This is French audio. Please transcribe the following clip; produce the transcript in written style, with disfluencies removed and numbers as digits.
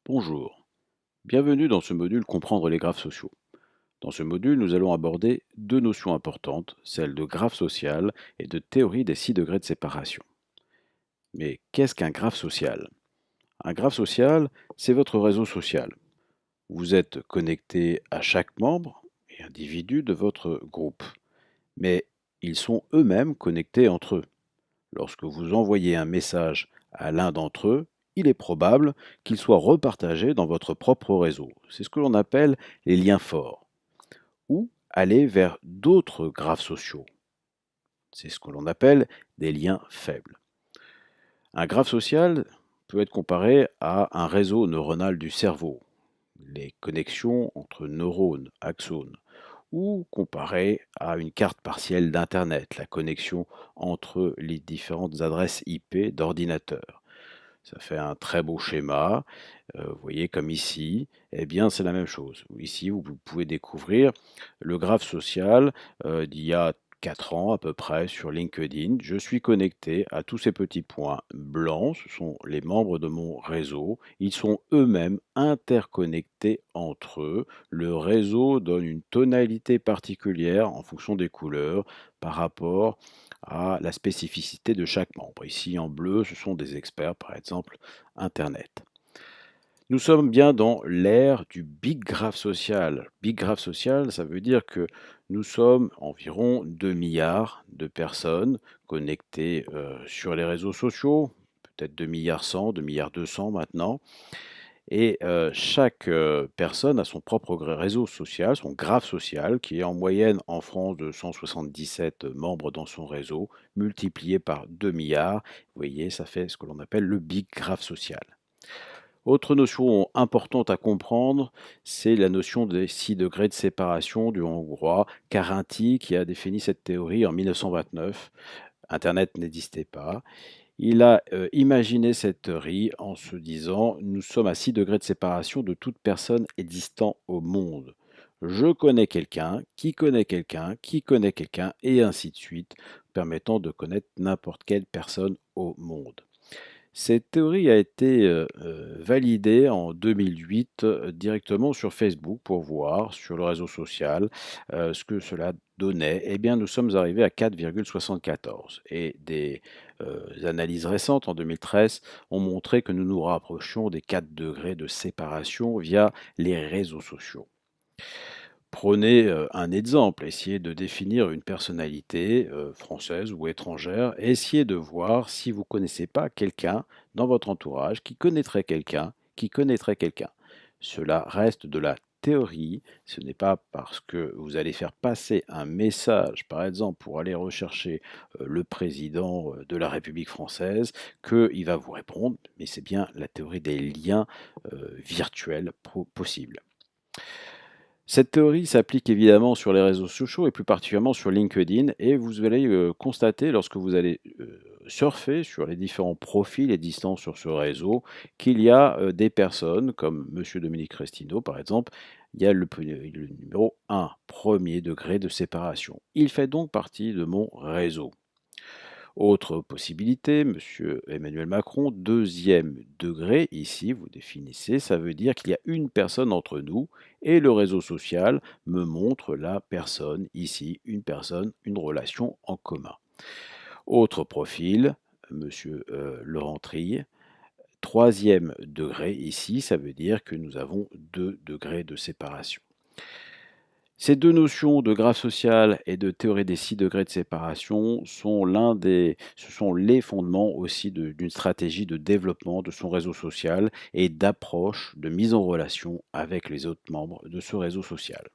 Bonjour, bienvenue dans ce module Comprendre les graphes sociaux. Dans ce module, nous allons aborder deux notions importantes, celles de graphe social et de théorie des 6 degrés de séparation. Mais qu'est-ce qu'un graphe social? Un graphe social, c'est votre réseau social. Vous êtes connecté à chaque membre et individu de votre groupe, mais ils sont eux-mêmes connectés entre eux. Lorsque vous envoyez un message à l'un d'entre eux, il est probable qu'il soit repartagé dans votre propre réseau. C'est ce que l'on appelle les liens forts. Ou aller vers d'autres graphes sociaux. C'est ce que l'on appelle des liens faibles. Un graphe social peut être comparé à un réseau neuronal du cerveau, les connexions entre neurones, axones, ou comparé à une carte partielle d'Internet, la connexion entre les différentes adresses IP d'ordinateurs. Ça fait un très beau schéma. Vous voyez comme ici, eh bien c'est la même chose. Ici, vous pouvez découvrir le graphe social d'il y a 4 ans à peu près sur LinkedIn. Je suis connecté à tous ces petits points blancs, ce sont les membres de mon réseau. Ils sont eux-mêmes interconnectés entre eux. Le réseau donne une tonalité particulière en fonction des couleurs par rapport à la spécificité de chaque membre. Ici en bleu, ce sont des experts, par exemple Internet. Nous sommes bien dans l'ère du big graph social. Big graph social, ça veut dire que nous sommes environ 2 milliards de personnes connectées sur les réseaux sociaux, peut-être 2 milliards 100, 2 milliards 200 maintenant. Et chaque personne a son propre réseau social, son graphe social, qui est en moyenne en France de 177 membres dans son réseau, multiplié par 2 milliards. Vous voyez, ça fait ce que l'on appelle le big graph social. Autre notion importante à comprendre, c'est la notion des 6 degrés de séparation du hongrois Karinti qui a défini cette théorie en 1929. Internet n'existait pas. Il a imaginé cette théorie en se disant: «Nous sommes à 6 degrés de séparation de toute personne existant au monde. Je connais quelqu'un, qui connaît quelqu'un, qui connaît quelqu'un» et ainsi de suite, permettant de connaître n'importe quelle personne au monde. Cette théorie a été, validée en 2008, directement sur Facebook pour voir sur le réseau social, ce que cela donnait. Eh bien, nous sommes arrivés à 4,74 et des, analyses récentes en 2013 ont montré que nous nous rapprochions des 4 degrés de séparation via les réseaux sociaux. Prenez un exemple, essayez de définir une personnalité française ou étrangère, essayez de voir si vous ne connaissez pas quelqu'un dans votre entourage qui connaîtrait quelqu'un, qui connaîtrait quelqu'un. Cela reste de la théorie, ce n'est pas parce que vous allez faire passer un message, par exemple pour aller rechercher le président de la République française, qu'il va vous répondre, mais c'est bien la théorie des liens virtuels possibles. Cette théorie s'applique évidemment sur les réseaux sociaux et plus particulièrement sur LinkedIn et vous allez constater lorsque vous allez surfer sur les différents profils existants sur ce réseau qu'il y a des personnes comme Monsieur Dominique Restineau par exemple, il y a le numéro 1, premier degré de séparation. Il fait donc partie de mon réseau. Autre possibilité, Monsieur Emmanuel Macron, deuxième degré, ici vous définissez, ça veut dire qu'il y a une personne entre nous et le réseau social me montre la personne, ici une personne, une relation en commun. Autre profil, Monsieur Laurent Trille, troisième degré, ici ça veut dire que nous avons 2 degrés de séparation. Ces deux notions de graphe social et de théorie des 6 degrés de séparation sont ce sont les fondements aussi d'une stratégie de développement de son réseau social et d'approche de mise en relation avec les autres membres de ce réseau social.